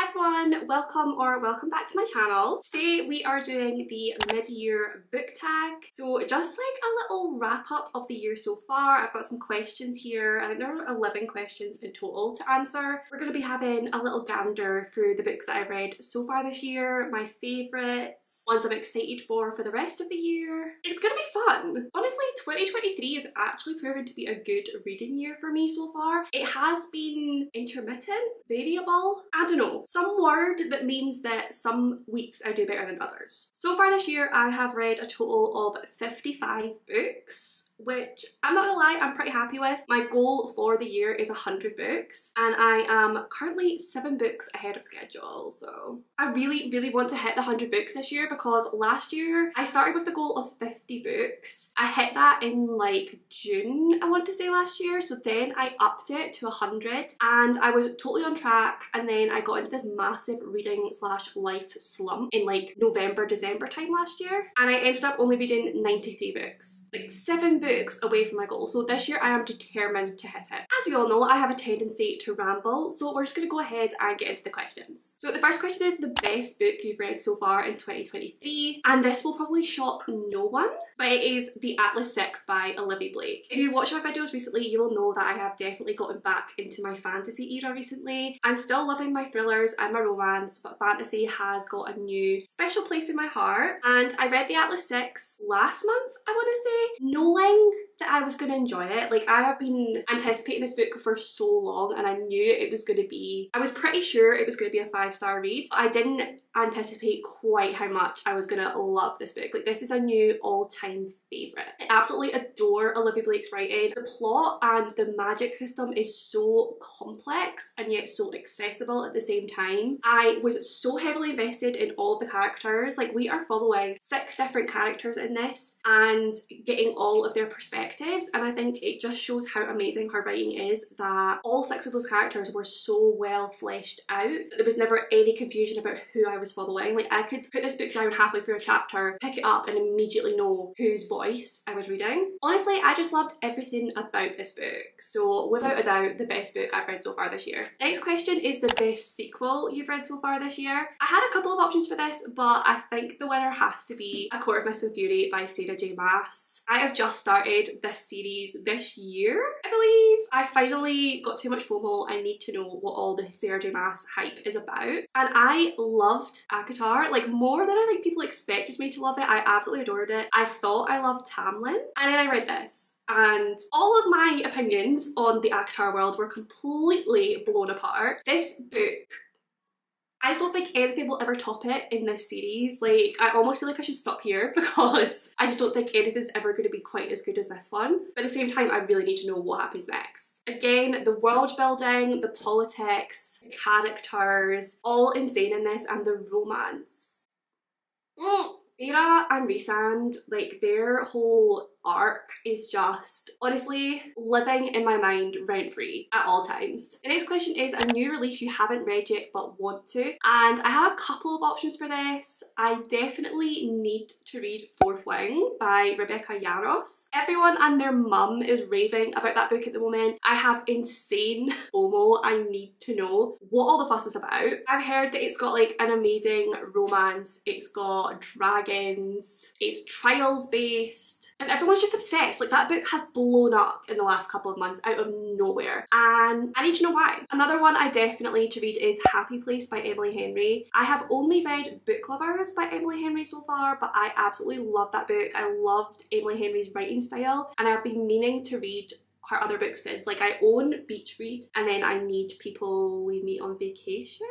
Hi everyone, welcome back to my channel. Today we are doing the mid-year book tag. So just like a little wrap up of the year so far. I've got some questions here. I think there are 11 questions in total to answer. We're going to be having a little gander through the books that I've read so far this year, my favourites, ones I'm excited for the rest of the year. It's going to be fun. Honestly, 2023 has actually proven to be a good reading year for me so far. It has been intermittent, variable, I don't know, some word that means that some weeks I do better than others. So far this year I have read a total of 55 books, which I'm not gonna lie, I'm pretty happy with. My goal for the year is 100 books and I am currently 7 books ahead of schedule, so I really want to hit the 100 books this year because last year I started with the goal of 50 books. I hit that in like June, I want to say, last year, so then I upped it to 100 and I was totally on track, and then I got into this massive reading / life slump in like November, December time last year, and I ended up only reading 93 books, like 7 books away from my goal. So this year I am determined to hit it. As you all know, I have a tendency to ramble, so we're just going to go ahead and get into the questions. So the first question is the best book you've read so far in 2023, and this will probably shock no one, but it is The Atlas 6 by Olivia Blake. If you watched my videos recently, you will know that I have definitely gotten back into my fantasy era recently. I'm still loving my thrillers and my romance, but fantasy has got a new special place in my heart, and I read The Atlas 6 last month, I want to say, knowing that I was going to enjoy it. Like, I have been anticipating this book for so long and I knew it was going to be, I was pretty sure it was going to be a 5-star read, but I didn't anticipate quite how much I was gonna love this book. Like, this is a new all-time favourite. I absolutely adore Olivia Blake's writing. The plot and the magic system is so complex and yet so accessible at the same time. I was so heavily invested in all the characters. Like, we are following 6 different characters in this and getting all of their perspectives, and I think it just shows how amazing her writing is that all 6 of those characters were so well fleshed out. There was never any confusion about who I was following. Like, I could put this book down halfway through a chapter, pick it up and immediately know whose voice I was reading. Honestly, I just loved everything about this book. So without a doubt, the best book I've read so far this year. Next question is the best sequel you've read so far this year. I had a couple of options for this, but I think the winner has to be A Court of Mist and Fury by Sarah J Maas. I have just started this series this year, I believe. I finally got too much FOMO. I need to know what all the Sarah J Maas hype is about, and I loved ACOTAR, like, more than I think people expected me to love it. I absolutely adored it. I thought I loved Tamlin, and then I read this, and all of my opinions on the ACOTAR world were completely blown apart. This book, I just don't think anything will ever top it in this series. Like, I almost feel like I should stop here because I just don't think anything's ever going to be quite as good as this one. But at the same time, I really need to know what happens next. Again, the world building, the politics, the characters, all insane in this, and the romance. Sarah and Rhysand, like, their whole arc is just honestly living in my mind rent-free at all times. The next question is a new release you haven't read yet but want to, and I have a couple of options for this. I definitely need to read Fourth Wing by Rebecca Yarros. Everyone and their mum is raving about that book at the moment. I have insane FOMO. I need to know what all the fuss is about. I've heard that it's got like an amazing romance, it's got dragons, it's trials based, and everyone's just obsessed. Like, that book has blown up in the last couple of months out of nowhere, and I need to know why. Another one I definitely need to read is Happy Place by Emily Henry. I have only read Book Lovers by Emily Henry so far, but I absolutely love that book. I loved Emily Henry's writing style, and I've been meaning to read her other books since. Like, I own Beach Read, and then I Need People We Meet on Vacation,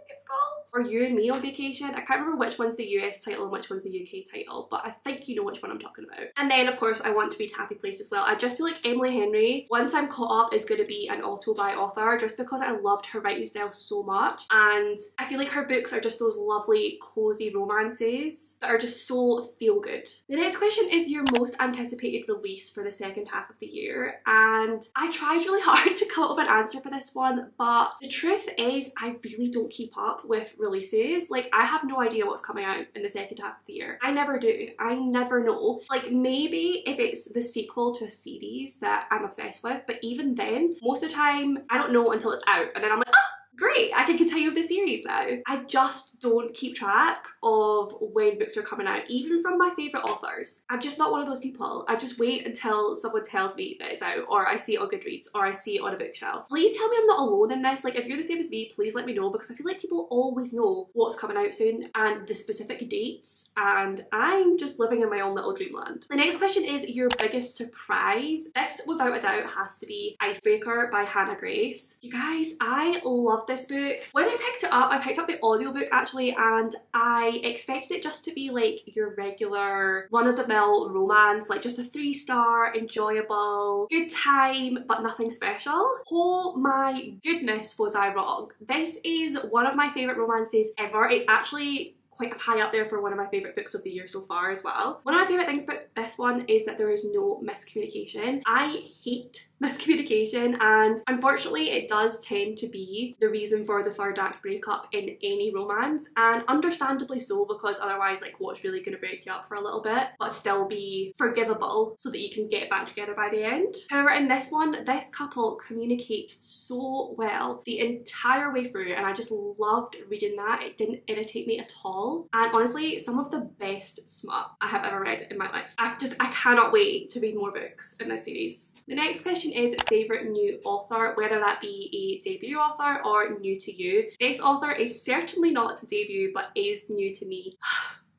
it's called, or You and Me on Vacation. I can't remember which one's the US title and which one's the UK title, but I think you know which one I'm talking about. And then of course I want to read Happy Place as well. I just feel like Emily Henry, once I'm caught up, is going to be an auto-buy author just because I loved her writing style so much, and I feel like her books are just those lovely cozy romances that are just so feel good. The next question is your most anticipated release for the second half of the year, and I tried really hard to come up with an answer for this one, but the truth is I really don't keep up with releases. Like, I have no idea what's coming out in the second half of the year. I never do. I never know. Like, maybe if it's the sequel to a series that I'm obsessed with, but even then, most of the time, I don't know until it's out, and then I'm like, ah, Great, I can continue with the series now. I just don't keep track of when books are coming out, even from my favourite authors. I'm just not one of those people. I just wait until someone tells me that it's out, or I see it on Goodreads, or I see it on a bookshelf. Please tell me I'm not alone in this. Like, if you're the same as me, please let me know, because I feel like people always know what's coming out soon and the specific dates, and I'm just living in my own little dreamland. The next question is your biggest surprise. This, without a doubt, has to be Icebreaker by Hannah Grace. You guys, I love this book. When I picked it up, I picked up the audiobook actually, and I expected it just to be like your regular run-of-the-mill romance, like just a 3-star, enjoyable, good time, but nothing special. Oh my goodness, was I wrong. This is one of my favourite romances ever. It's actually quite high up there for one of my favourite books of the year so far as well. One of my favourite things about this one is that there is no miscommunication. I hate miscommunication, and unfortunately it does tend to be the reason for the third act breakup in any romance, and understandably so, because otherwise, like, what's really going to break you up for a little bit but still be forgivable so that you can get back together by the end. However, in this one, this couple communicate so well the entire way through, and I just loved reading that. It didn't irritate me at all, and honestly, some of the best smut I have ever read in my life. I cannot wait to read more books in this series. The next question is favourite new author, whether that be a debut author or new to you. This author is certainly not a debut, but is new to me.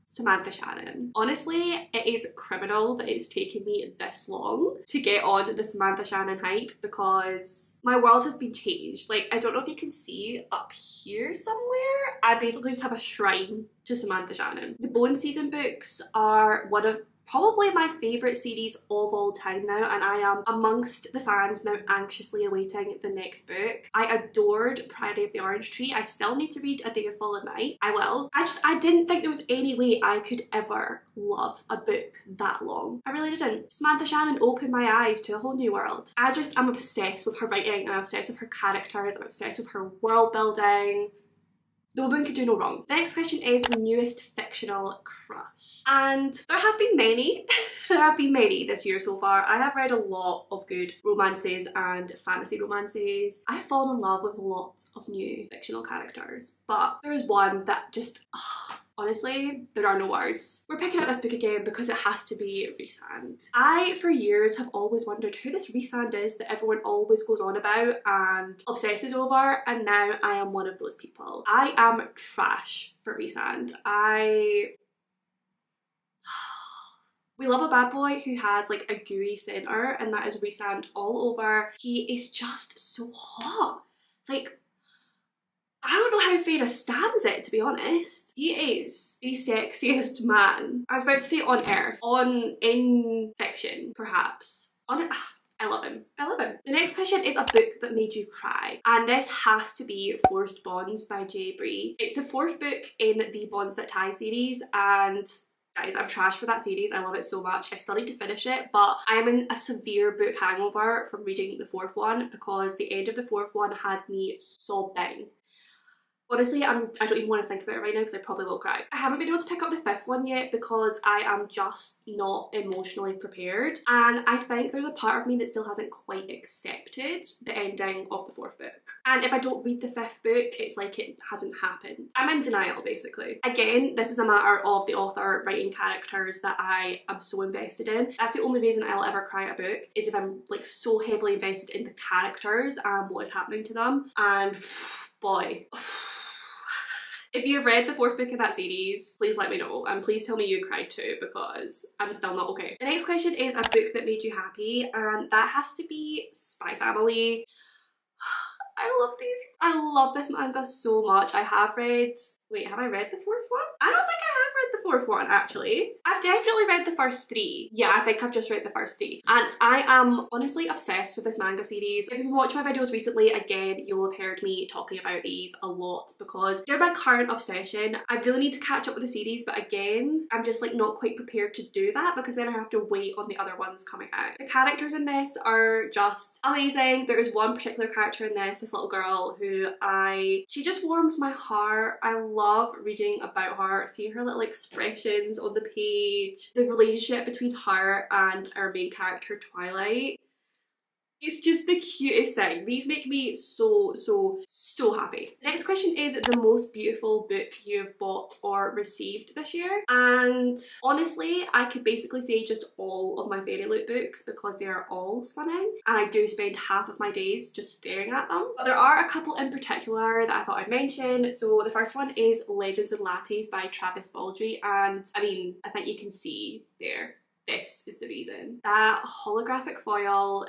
Samantha Shannon. Honestly, it is criminal that it's taken me this long to get on the Samantha Shannon hype, because my world has been changed. Like, I don't know if you can see up here somewhere, I basically just have a shrine to Samantha Shannon. The Bone Season books are one of probably my favourite series of all time now, and I am amongst the fans now anxiously awaiting the next book. I adored Priory of the Orange Tree. I still need to read A Day of Fallen Night. I will. I didn't think there was any way I could ever love a book that long. I really didn't. Samantha Shannon opened my eyes to a whole new world. I'm obsessed with her writing, and I'm obsessed with her characters, I'm obsessed with her world building. The woman could do no wrong. The next question is newest fictional crush. And there have been many. There have been many this year so far. I have read a lot of good romances and fantasy romances. I've fallen in love with lots of new fictional characters, but there is one that just, honestly, there are no words. We're picking up this book again because it has to be Rhysand. I, for years, have always wondered who this Rhysand is that everyone always goes on about and obsesses over, and now I am one of those people. I am trash for Rhysand. We love a bad boy who has like a gooey centre, and that is Rhysand all over. He is just so hot. Like, I don't know how Feyre stands it, to be honest. He is the sexiest man. I was about to say on earth. In fiction, perhaps. I love him. I love him. The next question is a book that made you cry, and this has to be Forced Bonds by J. Bree. It's the 4th book in the Bonds That Tie series, and guys, I'm trash for that series. I love it so much. I still need to finish it, but I am in a severe book hangover from reading the 4th one, because the end of the 4th one had me sobbing. Honestly, I don't even want to think about it right now because I probably will cry. I haven't been able to pick up the 5th one yet because I am just not emotionally prepared, and I think there's a part of me that still hasn't quite accepted the ending of the 4th book. And if I don't read the 5th book, it's like it hasn't happened. I'm in denial, basically. Again, this is a matter of the author writing characters that I am so invested in. That's the only reason I'll ever cry at a book, is if I'm like so heavily invested in the characters and what is happening to them. And boy. If you've read the 4th book in that series, please let me know, and please tell me you cried too, because I'm still not okay. The next question is a book that made you happy, and that has to be Spy Family. I love these. I love this manga so much. I have read... Wait, have I read the 4th one? I don't think I have read the 4th one, actually. I've definitely read the first 3. Yeah, I think I've just read the first 3. And I am honestly obsessed with this manga series. If you've been watching my videos recently, again, you will have heard me talking about these a lot because they're my current obsession. I really need to catch up with the series, but again, I'm just like not quite prepared to do that because then I have to wait on the other ones coming out. The characters in this are just amazing. There is one particular character in this little girl who she just warms my heart. I love reading about her, seeing her little expressions on the page, the relationship between her and our main character Twilight. It's just the cutest thing. These make me so happy. The next question is the most beautiful book you've bought or received this year. And honestly, I could basically say just all of my Fairy Loot books because they are all stunning. And I do spend half of my days just staring at them. But there are a couple in particular that I thought I'd mention. So the first one is Legends and Lattes by Travis Baldree. And I mean, I think you can see there. This is the reason. That holographic foil,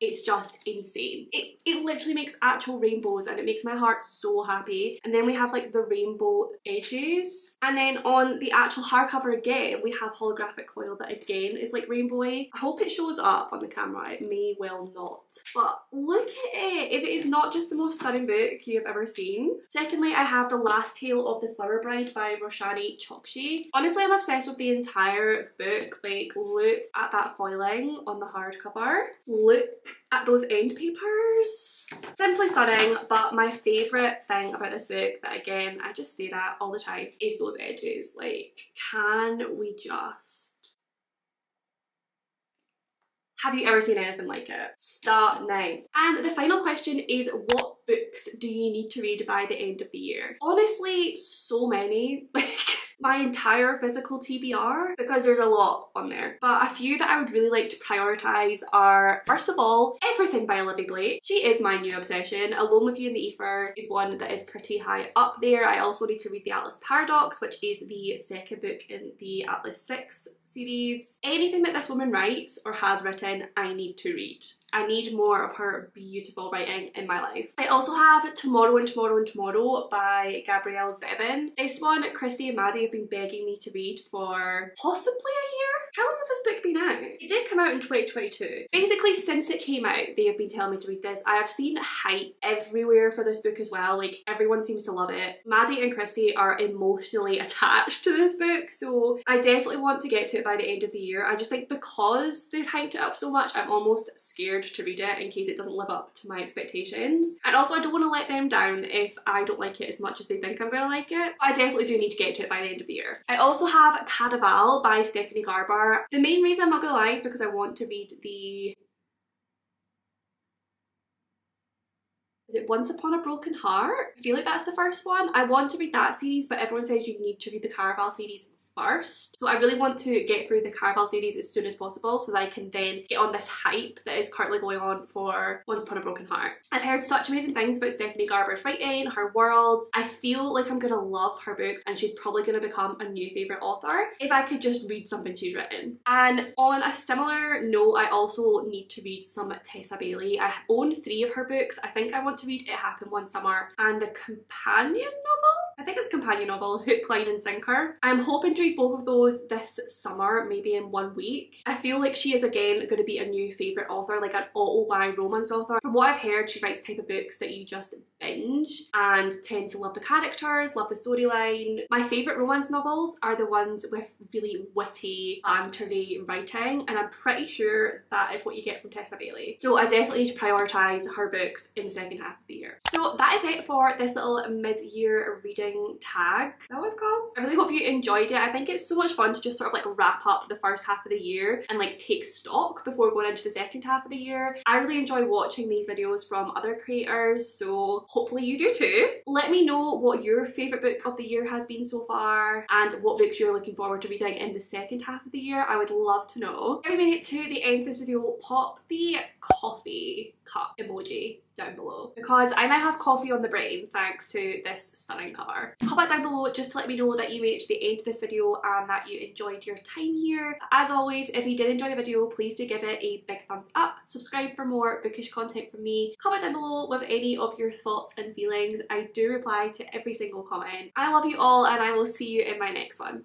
it's just insane. It literally makes actual rainbows and it makes my heart so happy. And then we have like the rainbow edges. And then on the actual hardcover again, we have holographic foil that again is like rainbowy. I hope it shows up on the camera. It may well not. But look at it. If it is not just the most stunning book you have ever seen. Secondly, I have The Last Tale of the Flower Bride by Roshani Chokshi. Honestly, I'm obsessed with the entire book. Like, look at that foiling on the hardcover. Look at those end papers. Simply stunning, but my favourite thing about this book that again I just stare at all the time is those edges. Like, can we just... Have you ever seen anything like it? Stunning. And the final question is, what books do you need to read by the end of the year? Honestly, so many. Like, my entire physical TBR, because there's a lot on there. But a few that I would really like to prioritise are, first of all, everything by Olivia Blake. She is my new obsession. Alone with You in the Ether is one that is pretty high up there. I also need to read The Atlas Paradox, which is the second book in the Atlas 6 series. Anything that this woman writes or has written, I need to read. I need more of her beautiful writing in my life. I also have Tomorrow and Tomorrow and Tomorrow by Gabrielle Zevin. This one, Christy and Maddie have been begging me to read for possibly a year. How long has this book been out? It did come out in 2022. Basically, since it came out, they have been telling me to read this. I have seen hype everywhere for this book as well. Like, everyone seems to love it. Maddie and Christy are emotionally attached to this book, so I definitely want to get to it by the end of the year. I just think because they've hyped it up so much, I'm almost scared to read it in case it doesn't live up to my expectations. And also, I don't want to let them down if I don't like it as much as they think I'm going to like it. But I definitely do need to get to it by the end of the year. I also have Caraval by Stephanie Garber. The main reason I'm not going to lie is because I want to read the... Is it Once Upon a Broken Heart? I feel like that's the first one. I want to read that series, but everyone says you need to read the Caraval series first. So I really want to get through the Caraval series as soon as possible so that I can then get on this hype that is currently going on for Once Upon a Broken Heart. I've heard such amazing things about Stephanie Garber's writing, her worlds. I feel like I'm gonna love her books and she's probably gonna become a new favourite author if I could just read something she's written. And on a similar note, I also need to read some Tessa Bailey. I own 3 of her books. I think I want to read It Happened One Summer and the companion novel? I think it's companion novel, Hook, Line and Sinker. I'm hoping to read both of those this summer, maybe in 1 week. I feel like she is again going to be a new favourite author, like an auto-buy romance author. From what I've heard, she writes the type of books that you just binge and tend to love the characters, love the storyline. My favourite romance novels are the ones with really witty, bantery writing, and I'm pretty sure that is what you get from Tessa Bailey. So I definitely need to prioritise her books in the second half of the year. So that is it for this little mid-year reading tag. Is that what it's called? I really hope you enjoyed it. I think it's so much fun to just sort of like wrap up the first half of the year and like take stock before going into the second half of the year. I really enjoy watching these videos from other creators, so hopefully you do too. Let me know what your favourite book of the year has been so far and what books you're looking forward to reading in the second half of the year. I would love to know. If you made it to the end of this video, pop the coffee cup emoji down below because I now have coffee on the brain thanks to this stunning cover. Pop that down below just to let me know that you made it to the end of this video and that you enjoyed your time here. As always, if you did enjoy the video, please do give it a big thumbs up, subscribe for more bookish content from me, comment down below with any of your thoughts and feelings. I do reply to every single comment. I love you all and I will see you in my next one.